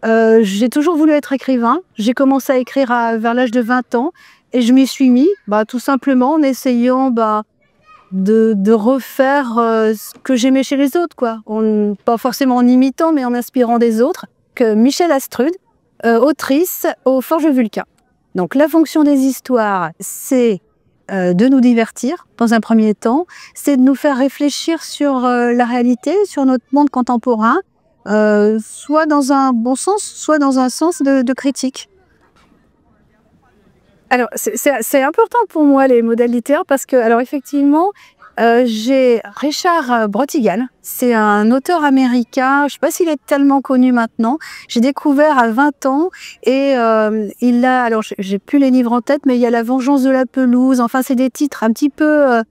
J'ai toujours voulu être écrivain. J'ai commencé à écrire vers l'âge de 20 ans et je m'y suis mis tout simplement en essayant de refaire ce que j'aimais chez les autres, quoi. Pas forcément en imitant, mais en m'inspirant des autres. Que Michel Astrude, autrice aux Forges Vulcain. Donc la fonction des histoires, c'est de nous divertir dans un premier temps, c'est de nous faire réfléchir sur la réalité, sur notre monde contemporain, soit dans un bon sens, soit dans un sens de critique. Alors, c'est important pour moi les modèles littéraires parce que, alors effectivement, j'ai Richard Brotigan, c'est un auteur américain, je ne sais pas s'il est tellement connu maintenant, j'ai découvert à 20 ans et il a, alors j'ai plus les livres en tête, mais il y a La vengeance de la pelouse, enfin c'est des titres un petit peu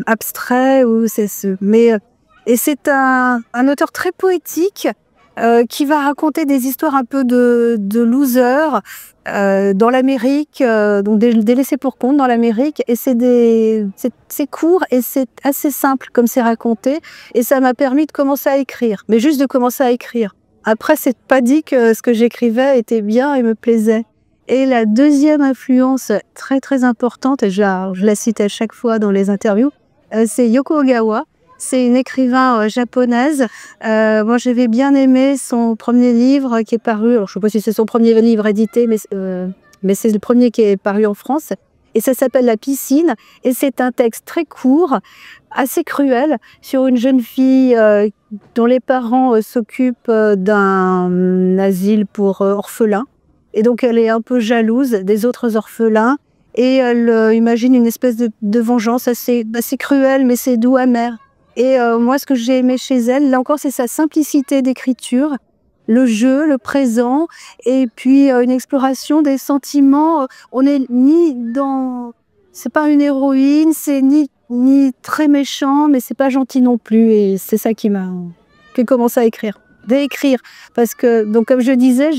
abstraits, et c'est un auteur très poétique qui va raconter des histoires un peu de losers dans l'Amérique, donc des laissés pour compte dans l'Amérique, et c'est court et c'est assez simple comme c'est raconté, et ça m'a permis de commencer à écrire, mais juste de commencer à écrire. Après, c'est pas dit que ce que j'écrivais était bien et me plaisait. Et la deuxième influence très très importante, et je la cite à chaque fois dans les interviews, c'est Yoko Ogawa. C'est une écrivain japonaise. Moi, j'avais bien aimé son premier livre qui est paru. Alors, je ne sais pas si c'est son premier livre édité, mais c'est le premier qui est paru en France. Et ça s'appelle La piscine. Et c'est un texte très court, assez cruel, sur une jeune fille dont les parents s'occupent d'un asile pour orphelins. Et donc, elle est un peu jalouse des autres orphelins. Et elle imagine une espèce de vengeance assez cruelle, mais c'est doux, amer. Et moi, ce que j'ai aimé chez elle, là encore, c'est sa simplicité d'écriture, le jeu, le présent, et puis une exploration des sentiments. On n'est ni dans... C'est pas une héroïne, c'est ni très méchant, mais c'est pas gentil non plus. Et c'est ça qui m'a fait commencer à écrire. D'écrire. Parce que, donc, comme je disais,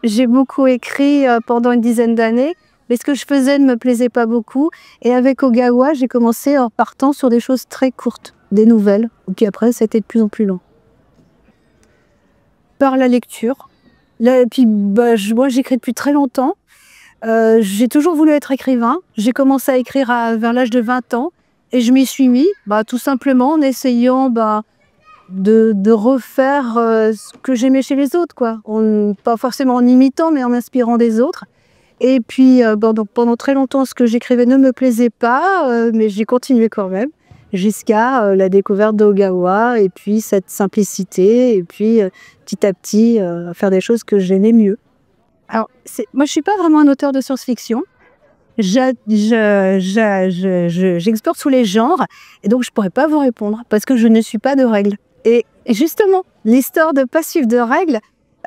j'ai beaucoup écrit pendant une dizaine d'années. Mais ce que je faisais ne me plaisait pas beaucoup. Et avec Ogawa, j'ai commencé en partant sur des choses très courtes, des nouvelles. Et puis après, c'était de plus en plus long. Par la lecture. Là, et puis, moi, j'écris depuis très longtemps. J'ai toujours voulu être écrivain. J'ai commencé à écrire vers l'âge de 20 ans. Et je m'y suis mis, tout simplement en essayant de refaire ce que j'aimais chez les autres, quoi. Pas forcément en imitant, mais en m'inspirant des autres. Et puis, donc pendant très longtemps, ce que j'écrivais ne me plaisait pas, mais j'ai continué quand même, jusqu'à la découverte d'Ogawa, et puis cette simplicité, et puis petit à petit, faire des choses que j'aimais mieux. Alors, moi, je ne suis pas vraiment un auteur de science-fiction. J'explore tous les genres, et donc je ne pourrais pas vous répondre, parce que je ne suis pas de règles. Et justement, l'histoire de ne pas suivre de règles,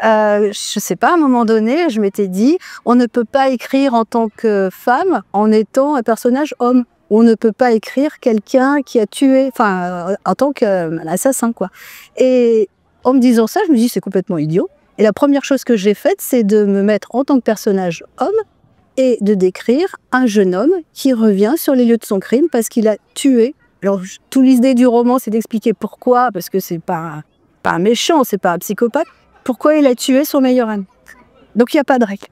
je ne sais pas, à un moment donné, je m'étais dit, on ne peut pas écrire en tant que femme en étant un personnage homme. On ne peut pas écrire quelqu'un qui a tué, enfin, en tant qu'assassin, quoi. Et en me disant ça, je me dis, c'est complètement idiot. Et la première chose que j'ai faite, c'est de me mettre en tant que personnage homme et de décrire un jeune homme qui revient sur les lieux de son crime parce qu'il a tué. Alors, toute l'idée du roman, c'est d'expliquer pourquoi, parce que c'est pas un méchant, c'est pas un psychopathe. Pourquoi il a tué son meilleur ami. Donc il n'y a pas de règle.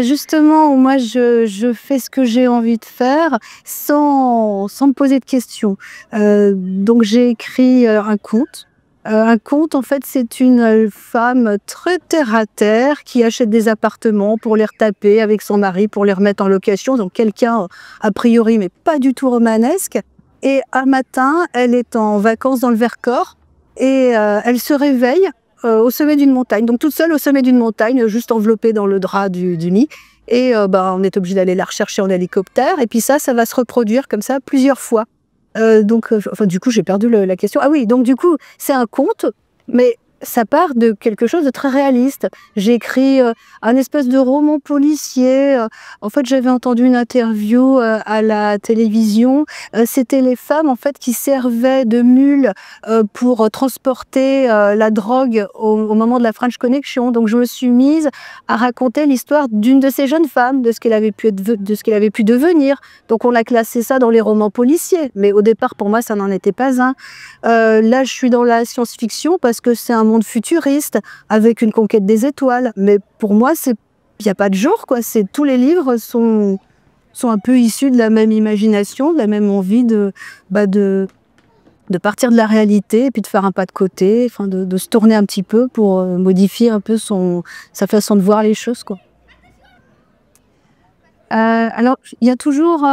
Justement, moi je fais ce que j'ai envie de faire sans me poser de questions. Donc j'ai écrit un conte. Un conte, en fait, c'est une femme très terre-à-terre qui achète des appartements pour les retaper avec son mari, pour les remettre en location. Donc quelqu'un, a priori, mais pas du tout romanesque. Et un matin, elle est en vacances dans le Vercors et elle se réveille au sommet d'une montagne, donc toute seule au sommet d'une montagne, juste enveloppée dans le drap du lit. Et on est obligé d'aller la rechercher en hélicoptère. Et puis ça va se reproduire comme ça plusieurs fois. Du coup, j'ai perdu la question. Ah oui, donc du coup, c'est un conte, mais ça part de quelque chose de très réaliste. J'ai écrit un espèce de roman policier. En fait, j'avais entendu une interview à la télévision. C'était les femmes en fait qui servaient de mules pour transporter la drogue au moment de la French Connection. Donc, je me suis mise à raconter l'histoire d'une de ces jeunes femmes, de ce qu'elle avait pu devenir. Donc, on a classé ça dans les romans policiers. Mais au départ, pour moi, ça n'en était pas un. Là, je suis dans la science-fiction parce que c'est un monde monde futuriste, avec une conquête des étoiles. Mais pour moi, il n'y a pas de genre, quoi. Tous les livres sont un peu issus de la même imagination, de la même envie de partir de la réalité et puis de faire un pas de côté, enfin de se tourner un petit peu pour modifier un peu sa façon de voir les choses, quoi. Alors, il y a toujours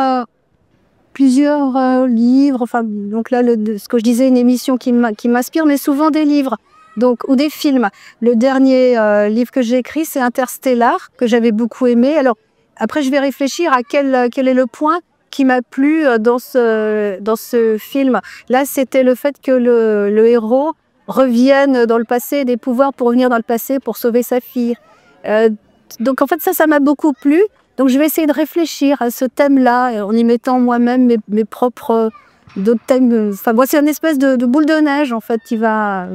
plusieurs livres, enfin, donc là, ce que je disais, une émission qui m'inspire, mais souvent des livres, donc, ou des films. Le dernier livre que j'ai écrit, c'est Interstellar, que j'avais beaucoup aimé. Alors, après, je vais réfléchir à quel est le point qui m'a plu dans ce film. Là, c'était le fait que le héros revienne dans le passé, des pouvoirs pour revenir dans le passé pour sauver sa fille. Donc, en fait, ça m'a beaucoup plu. Donc, je vais essayer de réfléchir à ce thème-là en y mettant moi-même mes propres d'autres thèmes. Enfin, moi, c'est une espèce de boule de neige, en fait, qui va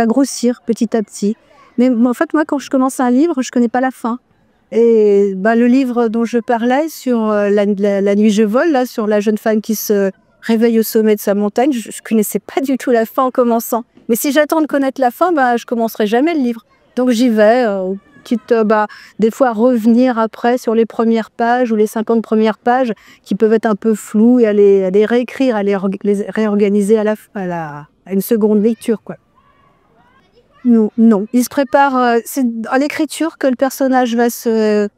grossir petit à petit. Mais en fait, moi, quand je commence un livre, je ne connais pas la fin. Et le livre dont je parlais sur la nuit je vole, là, sur la jeune femme qui se réveille au sommet de sa montagne, je ne connaissais pas du tout la fin en commençant. Mais si j'attends de connaître la fin, je ne commencerai jamais le livre. Donc j'y vais, quitte des fois à revenir après sur les premières pages ou les 50 premières pages qui peuvent être un peu floues et à les réécrire, à les réorganiser à une seconde lecture, quoi. Non. Il se prépare, c'est à l'écriture que le personnage va se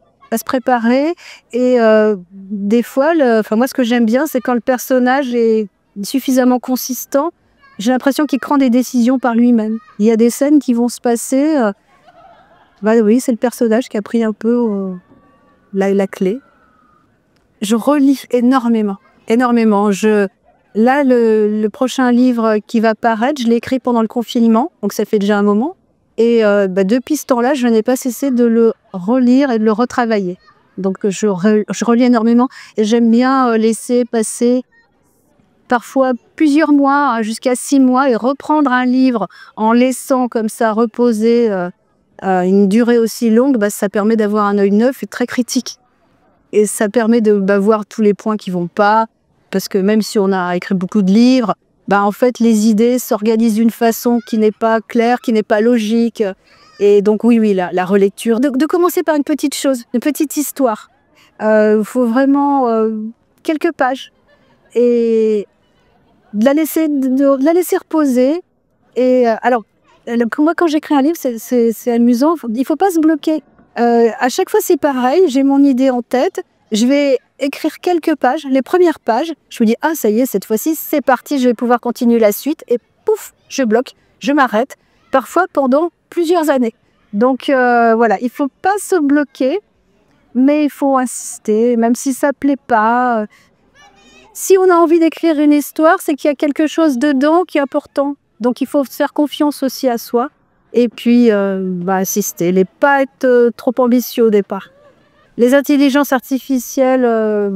préparer. Et des fois, moi, ce que j'aime bien, c'est quand le personnage est suffisamment consistant, j'ai l'impression qu'il prend des décisions par lui-même. Il y a des scènes qui vont se passer, oui, c'est le personnage qui a pris un peu la clé. Je relis énormément. Là, le prochain livre qui va paraître, je l'ai écrit pendant le confinement, donc ça fait déjà un moment. Et depuis ce temps-là, je n'ai pas cessé de le relire et de le retravailler. Donc je relis énormément et j'aime bien laisser passer parfois plusieurs mois, jusqu'à 6 mois, et reprendre un livre en laissant comme ça reposer une durée aussi longue, ça permet d'avoir un œil neuf et très critique. Et ça permet de voir tous les points qui ne vont pas. Parce que même si on a écrit beaucoup de livres, en fait, les idées s'organisent d'une façon qui n'est pas claire, qui n'est pas logique. Et donc, oui, la relecture. De commencer par une petite chose, une petite histoire. Il faut vraiment quelques pages. Et de la laisser reposer. Et alors, moi, quand j'écris un livre, c'est amusant. Il ne faut pas se bloquer. À chaque fois, c'est pareil. J'ai mon idée en tête. Je vais écrire quelques pages, les premières pages. Je me dis, ah, ça y est, cette fois-ci, c'est parti, je vais pouvoir continuer la suite. Et pouf, je bloque, je m'arrête, parfois pendant plusieurs années. Donc voilà, il ne faut pas se bloquer, mais il faut insister, même si ça ne plaît pas. Si on a envie d'écrire une histoire, c'est qu'il y a quelque chose dedans qui est important. Donc il faut faire confiance aussi à soi. Et puis insister, pas être trop ambitieux au départ. Les intelligences artificielles,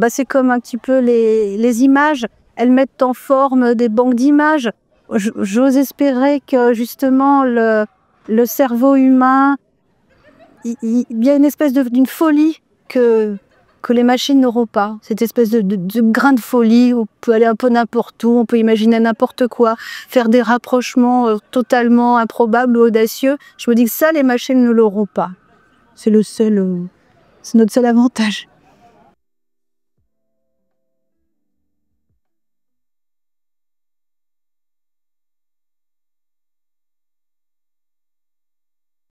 c'est comme un petit peu les images. Elles mettent en forme des banques d'images. J'ose espérer que justement le cerveau humain, il y a une espèce d'une folie que les machines n'auront pas. Cette espèce de grain de folie où on peut aller un peu n'importe où, on peut imaginer n'importe quoi, faire des rapprochements totalement improbables ou audacieux. Je me dis que ça, les machines ne l'auront pas. C'est notre seul avantage.